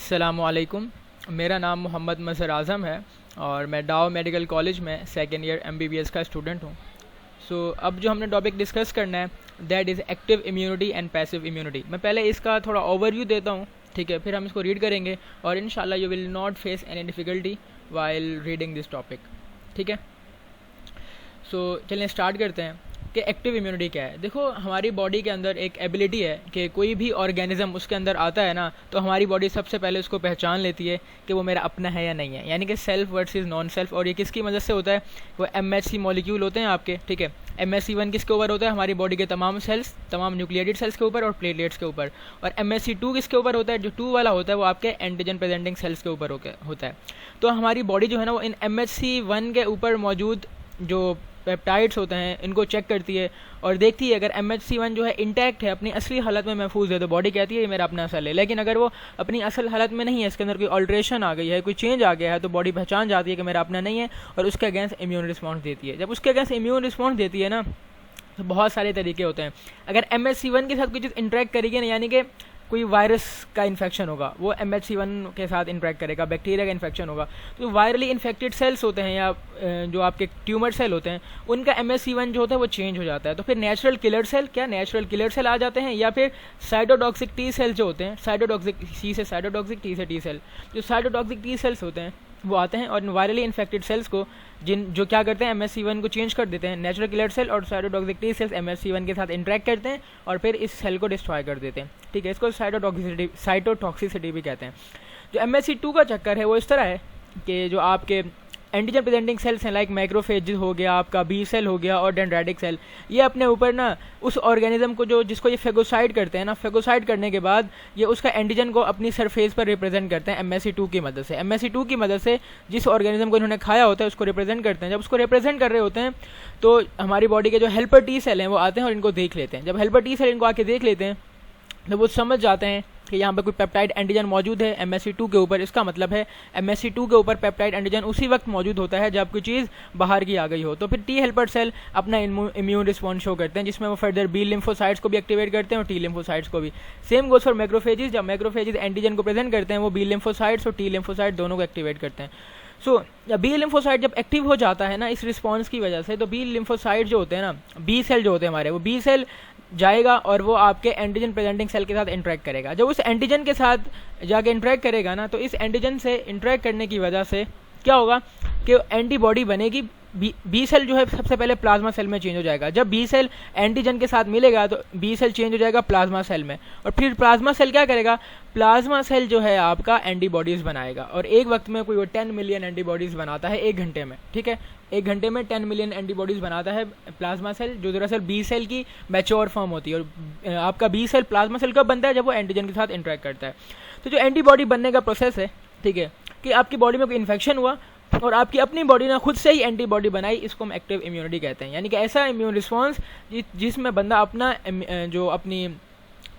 अस्सलामुअलैकुम। मेरा नाम मोहम्मद मज़हर आज़म है और मैं डाउ मेडिकल कॉलेज में सेकेंड ईयर MBBS का स्टूडेंट हूँ। अब जो हमने टॉपिक डिस्कस करना है that is active immunity and passive immunity. मैं पहले इसका थोड़ा ओवरव्यू देता हूँ, ठीक है, फिर हम इसको रीड करेंगे और इंशाल्लाह you will not face any difficulty while reading this topic, ठीक है। चलिए स्टार्ट करते हैं कि एक्टिव इम्यूनिटी क्या है। देखो, हमारी बॉडी के अंदर एक एबिलिटी है कि कोई भी ऑर्गेनिज्म उसके अंदर आता है ना, तो हमारी बॉडी सबसे पहले उसको पहचान लेती है कि वो मेरा अपना है या नहीं है, यानी कि सेल्फ वर्सेस नॉन सेल्फ। और ये किसकी मदद से होता है? वो MHC मॉलिक्यूल होते हैं आपके, ठीक है। MHC1 किसके ऊपर होता है? हमारी बॉडी के तमाम सेल्स, तमाम न्यूक्लियेटेड सेल्स के ऊपर और प्लेटलेट्स के ऊपर। और MHC2 किसके ऊपर होता है? जो 2 वाला होता है वो आपके एंटीजन प्रेजेंटिंग सेल्स के ऊपर होता है। तो हमारी बॉडी जो है ना वो इन MHC1 के ऊपर मौजूद जो पेप्टाइड्स होते हैं इनको चेक करती है और देखती है अगर MHC1 जो है इंटैक्ट है, अपनी असली हालत में महफूज है, तो बॉडी कहती है ये मेरा अपना सेल है। लेकिन अगर वो अपनी असल हालत में नहीं है, इसके अंदर कोई ऑल्ट्रेशन आ गई है, कोई चेंज आ गया है, तो बॉडी पहचान जाती है कि मेरा अपना नहीं है और उसके अगेंस्ट इम्यून रिस्पॉन्स देती है। जब उसके अगेंस्ट इम्यून रिस्पॉन्स देती है ना, तो बहुत सारे तरीके होते हैं। अगर MHC1 के साथ कोई चीज़ इंटरेक्ट करेगी ना, यानी कि कोई वायरस का इन्फेक्शन होगा, वो MHC1 के साथ इंटरेक्ट करेगा, बैक्टीरिया का इन्फेक्शन होगा, तो वायरली इन्फेक्टेड सेल्स होते हैं या जो आपके ट्यूमर सेल होते हैं, उनका MHC1 जो होता है वो चेंज हो जाता है। तो फिर नेचुरल किलर सेल आ जाते हैं, या फिर साइटोटॉक्सिक टी सेल जो होते हैं, साइटोटॉक्सिक सी से साइटोटॉक्सिक, टी से टी सेल, जो साइटोटॉक्सिक टी सेल्स होते हैं वो आते हैं और वायरली इन्फेक्टेड सेल्स को जो क्या करते हैं, MHC1 को चेंज कर देते हैं। नेचुरल किलर सेल और साइटोटॉक्सिक टी सेल्स MHC1 के साथ इंटरेक्ट करते हैं और फिर इस सेल को डिस्ट्रॉय कर देते हैं, ठीक है। इसको साइटोटॉक्सिसिटी भी कहते हैं। जो MHC2 का चक्कर है वो इस तरह है कि जो आपके एंटीजन प्रेजेंटिंग सेल्स हैं, लाइक मैक्रोफेज हो गया, आपका बी सेल हो गया और डेंड्राइटिक सेल, ये अपने ऊपर ना उस ऑर्गेनिज्म को जिसको ये फेगोसाइड करते हैं ना, फेगोसाइड करने के बाद ये उसका एंटीजन को अपनी सरफेस पर रिप्रेजेंट करते हैं MHC2 की मदद से। MHC2 की मदद से जिस ऑर्गेनिज्म को इन्होंने खाया होता है उसको रिप्रेजेंट करते हैं। जब उसको रिप्रेजेंट कर रहे होते हैं तो हमारी बॉडी के जो हेल्पर टी सेल हैं वो आते हैं और इनको देख लेते हैं। जब हेल्पर टी सेल इनको आके देख लेते हैं तो वो समझ जाते हैं कि यहाँ पर कोई पेप्टाइड एंटीजन मौजूद है MHC2 के ऊपर। इसका मतलब है MHC2 के ऊपर पेप्टाइड एंटीजन उसी वक्त मौजूद होता है जब कोई चीज़ बाहर की आ गई हो। तो फिर टी हेल्पर सेल अपना इम्यून रिस्पॉन्स शो करते हैं, जिसमें वो फर्दर बी लिम्फोसाइट्स को भी एक्टिवेट करते हैं और टी लिम्फोसाइट्स को भी। Same goes for macrophages. जब मैक्रोफेजेस एंटीजन को प्रेजेंट करते हैं वो बी लिम्फोसाइट्स और टी लिम्फोसाइट दोनों को एक्टिवेट करते हैं। बी लिम्फोसाइट जब एक्टिव हो जाता है ना इस रिस्पॉन्स की वजह से, तो बी लिम्फोसाइट जो होते हैं ना, बी सेल जो होते हैं हमारे, वो बी सेल जाएगा और वो आपके एंटीजन प्रेजेंटिंग सेल के साथ इंटरेक्ट करेगा। जब उस एंटीजन के साथ जाके इंटरेक्ट करेगा ना, तो इस एंटीजन से इंटरेक्ट करने की वजह से क्या होगा कि एंटीबॉडी बनेगी। बी सेल जो है सबसे पहले प्लाज्मा सेल में चेंज हो जाएगा। जब बी सेल एंटीजन के साथ मिलेगा तो बी सेल चेंज हो जाएगा प्लाज्मा सेल में, और फिर प्लाज्मा सेल क्या करेगा? प्लाज्मा सेल जो है आपका एंटीबॉडीज़ बनाएगा और एक वक्त में कोई 10 मिलियन एंटीबॉडीज़ बनाता है 1 घंटे में, ठीक है। 1 घंटे में 10 मिलियन एंटीबॉडीज़ बनाता है प्लाज्मा सेल, जो दरअसल बी सेल की मैच्योर फॉर्म होती है। और आपका बी सेल प्लाज्मा सेल कब बनता है? जब वो एंटीजन के साथ इंटरेक्ट करता है। तो जो एंटीबॉडी बनने का प्रोसेस है, ठीक है, कि आपकी बॉडी में कोई इन्फेक्शन हुआ और आपकी अपनी बॉडी ने खुद से ही एंटीबॉडी बनाई, इसको हम एक्टिव इम्यूनिटी कहते हैं। यानी कि ऐसा इम्यून रिस्पॉन्स जिसमें बंदा अपना जो अपनी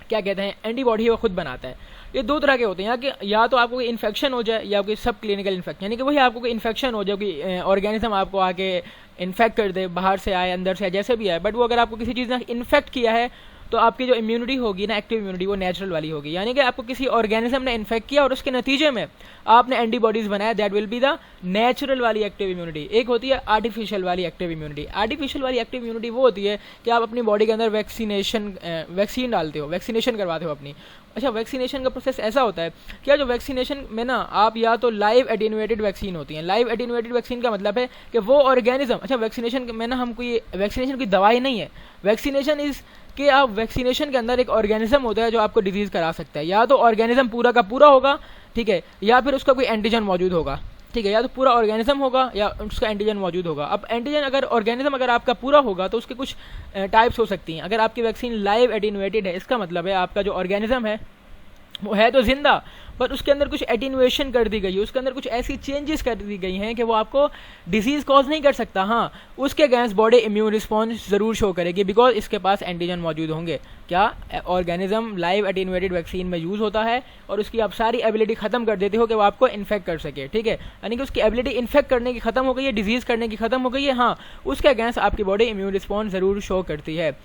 क्या कहते हैं एंटीबॉडी है वो खुद बनाता है। ये 2 तरह के होते हैं, या तो आपको कोई इन्फेक्शन हो जाए या कोई सब क्लिनिकल इन्फेक्शन, यानी कि वही आपको कोई इन्फेक्शन हो जाए, कोई ऑर्गेनिज्म आपको आके इन्फेक्ट कर दे, बाहर से आए अंदर से आए जैसे भी आए, बट वो अगर आपको किसी चीज़ ने इन्फेक्ट किया है तो आपकी जो इम्यूनिटी होगी ना, एक्टिव इम्यूनिटी, वो नेचुरल वाली होगी। यानी कि आपको किसी ऑर्गेनिज्म ने इन्फेक्ट किया और उसके नतीजे में आपने एंटीबॉडीज़ बनाया, that will be the natural वाली एक्टिव इम्यूनिटी। एक होती है आर्टिफिशियल वाली एक्टिव इम्यूनिटी। आर्टिफिशियल वाली एक्टिव इम्यूनिटी वो होती है कि आप अपनी बॉडी के अंदर वैक्सीन डालते हो, वैक्सीनेशन करवाते हो अपनी। अच्छा, वैक्सीनेशन का प्रोसेस ऐसा होता है क्या, जो वैक्सीनेशन में ना आप या तो लाइव एटेन्यूएटेड वैक्सीन होती हैं। लाइव एटेन्यूएटेड वैक्सीन का मतलब है कि वो ऑर्गेनिज्म, अच्छा वैक्सीनेशन में ना हम कोई वैक्सीनेशन की दवाई नहीं है, वैक्सीनेशन इज़ कि आप वैक्सीनेशन के अंदर एक ऑर्गेनिज्म होता है जो आपको डिजीज़ करा सकता है। या तो ऑर्गेनिज्म पूरा का पूरा होगा, ठीक है, या फिर उसका कोई एंटीजन मौजूद होगा, ठीक है, या तो पूरा ऑर्गेनिज्म होगा या उसका एंटीजन मौजूद होगा। अब एंटीजन अगर ऑर्गेनिज्म अगर आपका पूरा होगा तो उसके कुछ टाइप्स हो सकती हैं। अगर आपकी वैक्सीन लाइव एटेन्यूएटेड है, इसका मतलब है आपका जो ऑर्गेनिज्म है वो है तो जिंदा, पर उसके अंदर कुछ एटीन्यूएशन कर दी गई है, उसके अंदर कुछ ऐसी चेंजेस कर दी गई हैं कि वो आपको डिजीज़ कॉज नहीं कर सकता। हाँ, उसके अगेंस्ट बॉडी इम्यून रिस्पॉन्स ज़रूर शो करेगी, बिकॉज इसके पास एंटीजन मौजूद होंगे। क्या ऑर्गेनिज्म लाइव एटीन्यूएटेड वैक्सीन में यूज़ होता है और उसकी आप सारी एबिलिटी ख़त्म कर देते हो कि वो आपको इन्फेक्ट कर सके, ठीक है, यानी कि उसकी एबिलिटी इन्फेक्ट करने की ख़त्म हो गई है, डिजीज़ करने की ख़त्म हो गई है। हाँ, उसके अगेंस्ट आपकी बॉडी इम्यून रिस्पॉन्स ज़रूर शो करती है।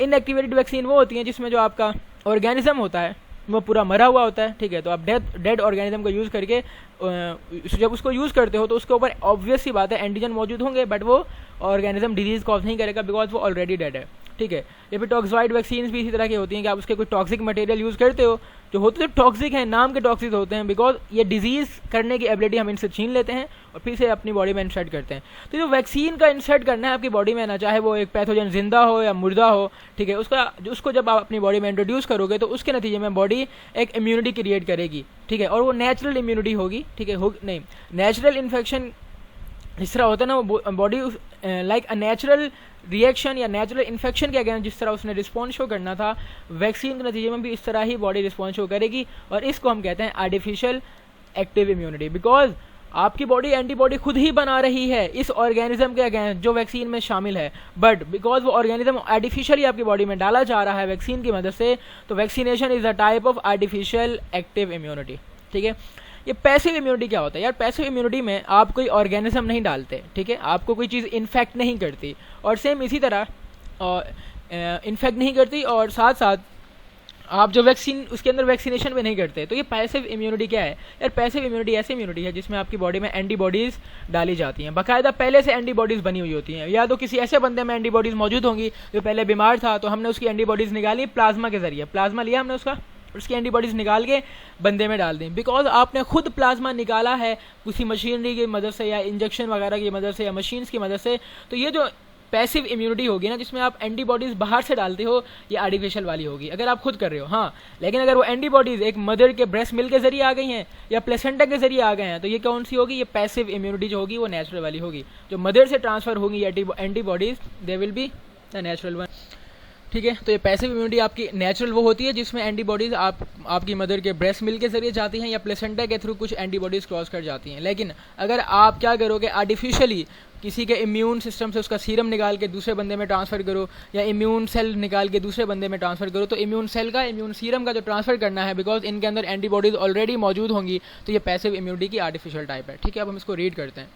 इनएक्टिवेटेड वैक्सीन वो होती हैं जिसमें जो आपका ऑर्गेनिज्म होता है वो पूरा मरा हुआ होता है, ठीक है। तो आप डेड ऑर्गेनिज्म को यूज़ करके जब उसको यूज़ करते हो तो उसके ऊपर ऑब्वियस सी बात है एंटीजन मौजूद होंगे, बट वो ऑर्गेनिज्म डिजीज़ कॉज नहीं करेगा बिकॉज वो ऑलरेडी डेड है, ठीक है। या फिर टॉक्सोइड वैक्सीन भी इसी तरह की होती हैं कि आप उसके कोई टॉक्सिक मटेरियल यूज़ करते हो, जो होते तो टॉक्सिक हैं, नाम के टॉक्सिक होते हैं, बिकॉज ये डिजीज़ करने की एबिलिटी हम इनसे छीन लेते हैं और फिर से अपनी बॉडी में इंसर्ट करते हैं। तो जो वैक्सीन का इंसर्ट करना है आपकी बॉडी में ना, चाहे वो एक पैथोजन जिंदा हो या मुर्दा हो, ठीक है, उसको जब आप अपनी बॉडी में इंट्रोड्यूस करोगे तो उसके नतीजे में बॉडी एक इम्यूनिटी क्रिएट करेगी, ठीक है। और वो नेचुरल इम्यूनिटी होगी, ठीक है। नहीं, नेचुरल इन्फेक्शन जिस तरह होता है ना, वो body like a natural reaction या नेचुरल इन्फेक्शन के अगेंस्ट जिस तरह उसने रिस्पॉन्स शो करना था, वैक्सीन के नतीजे में भी इस तरह ही बॉडी रिस्पॉन्स शो करेगी। और इसको हम कहते हैं आर्टिफिशियल एक्टिव इम्यूनिटी, बिकॉज आपकी बॉडी एंटीबॉडी खुद ही बना रही है इस ऑर्गेनिज्म के अगेंस्ट जो वैक्सीन में शामिल है, बट बिकॉज वो ऑर्गेनिज्म आर्टिफिशियली आपकी बॉडी में डाला जा रहा है वैक्सीन की मदद से, तो vaccination is a type of artificial active immunity, ठीक है। ये पैसिव इम्यूनिटी क्या होता है यार? पैसिव इम्यूनिटी में आप कोई ऑर्गेनिज्म नहीं डालते, ठीक है, आपको कोई चीज़ इन्फेक्ट नहीं करती, और सेम इसी तरह इन्फेक्ट नहीं करती, और साथ साथ आप जो वैक्सीन उसके अंदर वैक्सीनेशन भी नहीं करते। तो ये पैसिव इम्यूनिटी क्या है यार? पैसिव इम्यूनिटी ऐसी इम्यूनिटी है जिसमें आपकी बॉडी में एंटीबॉडीज़ डाली जाती हैं, बाकायदा पहले से एंटीबॉडीज़ बनी हुई होती हैं, या तो किसी ऐसे बंदे में एंटीबॉडीज़ मौजूद होंगी जो पहले बीमार था, तो हमने उसकी एंटीबॉडीज़ निकाली प्लाज्मा के जरिए, प्लाज्मा लिया हमने उसकी एंटीबॉडीज़ निकाल के बंदे में डाल दी, बिकॉज आपने खुद प्लाज्मा निकाला है किसी मशीनरी की मदद से या इंजेक्शन वगैरह की मदद से या मशीन्स की मदद से। तो ये जो पैसिव इम्यूनिटी होगी ना, जिसमें आप एंटीबॉडीज़ बाहर से डालते हो, ये आर्टिफिशियल वाली होगी अगर आप खुद कर रहे हो। हाँ, लेकिन अगर वो एंटीबॉडीज़ एक मदर के ब्रेस्ट मिल्क के जरिए आ गई हैं या प्लेसेंटा के जरिए आ गए हैं, तो ये कौन सी होगी? ये पैसिव इम्यूनिटी जो होगी वो नेचुरल वाली होगी। जो मदर से ट्रांसफ़र होगी antibodies, they will be the natural one, ठीक है। तो ये पैसिव इम्यूनिटी आपकी नेचुरल वो होती है जिसमें एंटीबॉडीज़ आपकी मदर के ब्रेस्ट मिल्क के जरिए जाती हैं या प्लेसेंटा के थ्रू कुछ एंटीबॉडीज़ क्रॉस कर जाती हैं। लेकिन अगर आप क्या करोगे, आर्टिफिशियली किसी के इम्यून सिस्टम से उसका सीरम निकाल के दूसरे बंदे में ट्रांसफ़र करो, या इम्यून सेल निकाल के दूसरे बंदे में ट्रांसफ़र करो, तो इम्यून सेल का इम्यून सीरम का जो ट्रांसफ़र करना है, बिकॉज इनके अंदर एंटीबॉडीज़ ऑलरेडी मौजूद होंगी, तो ये पैसिव इम्यूनिटी की आर्टिफिशियल टाइप है, ठीक है। अब हम इसको रीड करते हैं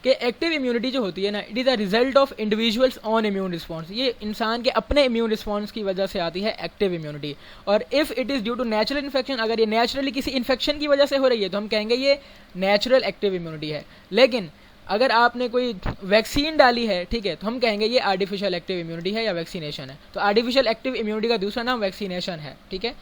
कि एक्टिव इम्यूनिटी जो होती है ना, it is a result of individuals on immune response. ये इंसान के अपने इम्यून रिस्पॉन्स की वजह से आती है एक्टिव इम्यूनिटी। और if it is due to natural infection, अगर ये नेचुरली किसी इन्फेक्शन की वजह से हो रही है तो हम कहेंगे ये नेचुरल एक्टिव इम्यूनिटी है। लेकिन अगर आपने कोई वैक्सीन डाली है, ठीक है, तो हम कहेंगे ये आर्टिफिशियल एक्टिव इम्यूनिटी है या वैक्सीनेशन है। तो आर्टिफिशियल एक्टिव इम्यूनिटी का दूसरा नाम वैक्सीनेशन है, ठीक है।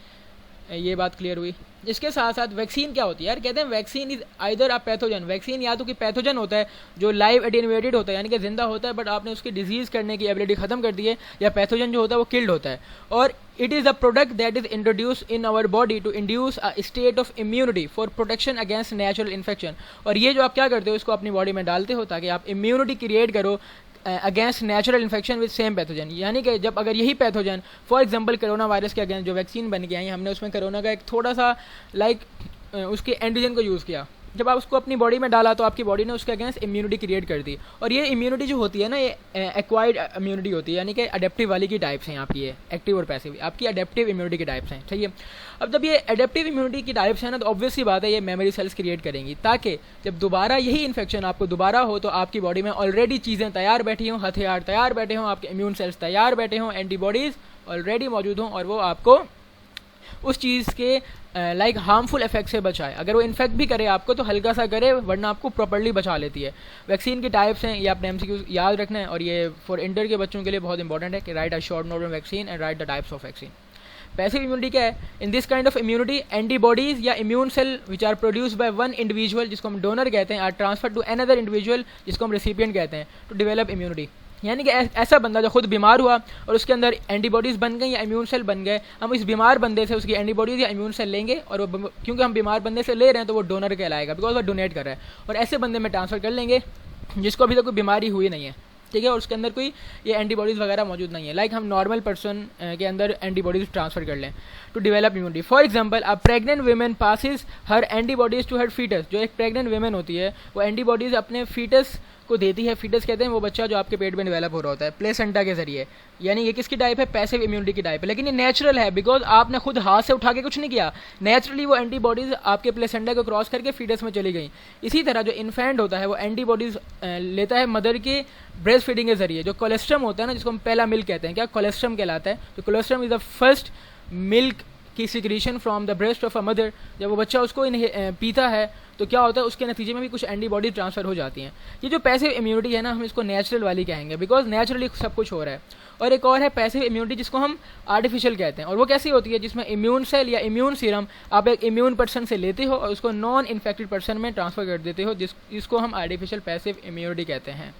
ये बात क्लियर हुई। इसके साथ साथ वैक्सीन क्या होती है यार? कहते हैं vaccine is either a pathogen. Vaccine या तो कि पैथोजन होता है जो लाइव एटेन्यूएटेड होता है, यानी कि जिंदा होता है, बट आपने उसकी डिजीज़ करने की एबिलिटी खत्म कर दी है, या पैथोजन जो होता है वो किल्ड होता है। और it is a product that is introduce in our body to induce a state of immunity for protection against natural infection. और ये जो आप क्या करते हो, इसको अपनी बॉडी में डालते हो ताकि आप इम्यूनिटी क्रिएट करो against natural infection with same pathogen. यानी कि जब अगर यही pathogen, for example corona virus के अगेंस्ट जो वैक्सीन बन के आई, हमने उसमें कोरोना का एक थोड़ा सा उसके एंटीजन को यूज़ किया, जब आप उसको अपनी बॉडी में डाला तो आपकी बॉडी ने उसके अगेंस्ट इम्यूनिटी क्रिएट कर दी। और ये इम्यूनिटी जो होती है ना, ये एक्वायर्ड इम्यूनिटी होती है, यानी कि अडेप्टिव वाली की टाइप्स हैं आपकी, ये एक्टिव और पैसिव आपकी अडेप्टिव इम्यूनिटी की टाइप्स हैं, ठीक है। अब जब ये अडेप्टिव इम्यूनिटी की टाइप्स हैं ना, तो ऑब्वियस सी बात है ये मेमोरी सेल्स क्रिएट करेंगी, ताकि जब दोबारा यही इन्फेक्शन आपको दोबारा हो तो आपकी बॉडी में ऑलरेडी चीज़ें तैयार बैठी हों, हथियार तैयार बैठे हों, आपके इम्यून सेल्स तैयार बैठे हों, एंटीबॉडीज़ ऑलरेडी मौजूद हों, और वो आपको उस चीज़ के लाइक हार्मफुल इफेक्ट से बचाए। अगर वो इन्फेक्ट भी करे आपको तो हल्का सा करे, वरना आपको प्रॉपर्ली बचा लेती है। वैक्सीन की टाइप्स हैं, ये आपने एमसीक्यू याद रखना है, और ये फॉर इंटर के बच्चों के लिए बहुत इंपॉर्टेंट है कि write a short note on vaccine and write the types of vaccine. Passive immunity क्या है? In this kind of immunity antibodies या immune cell which are produce by one individual, जिसको हम डोनर कहते हैं, are transfer to another individual, जिसको हम recipient कहते हैं, टू डेवलप इम्यूनिटी। यानी कि ऐसा बंदा जो खुद बीमार हुआ और उसके अंदर एंटीबॉडीज़ बन गई या इम्यून सेल बन गए, हम इस बीमार बंदे से उसकी एंटीबॉडीज़ या इम्यून सेल लेंगे, और वो क्योंकि हम बीमार बंदे से ले रहे हैं तो वो डोनर कहलाएगा, बिकॉज वो डोनेट कर रहा है, और ऐसे बंदे में ट्रांसफ़र कर लेंगे जिसको अभी तक कोई बीमारी हुई नहीं है, ठीक है, और उसके अंदर कोई ये एंटीबॉडीज़ वगैरह मौजूद नहीं है। लाइक हम नॉर्मल पर्सन के अंदर एंटीबॉडीज़ ट्रांसफ़र कर लें to develop immunity. For example, a pregnant women passes her antibodies to her foetus. जो एक प्रेग्नेंट वीमेन होती है वो एंटीबॉडीज़ अपने फीटस को देती है। फीटस कहते हैं वो बच्चा जो आपके पेट में डेवलप हो रहा होता है, प्लेसेंटा के जरिए। यानी ये किसकी टाइप है? पैसिव इम्यूनिटी की टाइप है, लेकिन ये नेचुरल है, बिकॉज आपने खुद हाथ से उठा के कुछ नहीं किया, नेचुरली वो एंटीबॉडीज़ आपके प्लेसेंटा को क्रॉस करके फीटस में चली गई। इसी तरह जो इन्फेंट होता है वो एंटीबॉडीज़ लेता है मदर के ब्रेस्ट फीडिंग के जरिए। जो कोलेस्ट्रम होता है ना, जिसको हम पहला मिल्क कहते हैं, क्या कोलेस्ट्रम कहलाता है? तो colostrum is the first milk कि secretion from the breast of a mother, जब वो बच्चा उसको पीता है तो क्या होता है, उसके नतीजे में भी कुछ एंटीबॉडी ट्रांसफर हो जाती हैं। ये जो पैसिव इम्यूनिटी है ना, हम इसको नेचुरल वाली कहेंगे, बिकॉज नेचुरली सब कुछ हो रहा है। और एक और है पैसिव इम्यूनिटी, जिसको हम आर्टिफिशियल कहते हैं। और वो कैसी होती है, जिसमें इम्यून सेल या इम्यून सीरम आप एक इम्यून पर्सन से लेते हो और उसको नॉन इन्फेक्टेड पर्सन में ट्रांसफर कर देते हो, जिसको हम आर्टिफिशियल पैसिव इम्यूनिटी कहते हैं।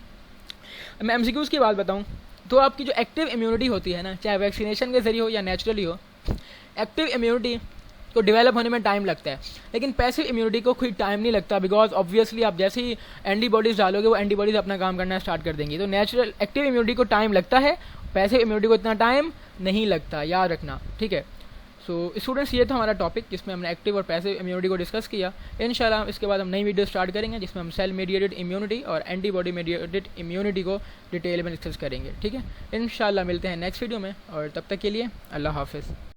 मैं एमसीक्यूज़ की बात बताऊं तो आपकी जो एक्टिव इम्यूनिटी होती है ना, चाहे वैक्सीनेशन के जरिए हो या नेचुरली हो, एक्टिव इम्यूनिटी को डेवलप होने में टाइम लगता है, लेकिन पैसिव इम्यूनिटी को कोई टाइम नहीं लगता, बिकॉज ऑब्वियसली आप जैसे ही एंटीबॉडीज़ डालोगे वो एंटीबॉडीज़ अपना काम करना स्टार्ट कर देंगी। तो नेचुरल एक्टिव इम्यूनिटी को टाइम लगता है, पैसिव इम्यूनिटी को इतना टाइम नहीं लगता, याद रखना, ठीक है। सो स्टूडेंट्स, ये था हमारा टॉपिक जिसमें हमने एक्टिव और पैसिव इम्यूनिटी को डिस्कस किया। इंशाल्लाह इसके बाद हम नई वीडियो स्टार्ट करेंगे जिसमें हम सेल मीडिएटेड इम्यूनिटी और एंटीबॉडी मीडिएटेड इम्यूनिटी को डिटेल में डिस्कस करेंगे, ठीक है। इंशाल्लाह मिलते हैं नेक्स्ट वीडियो में, और तब तक के लिए अल्लाह हाफिज़।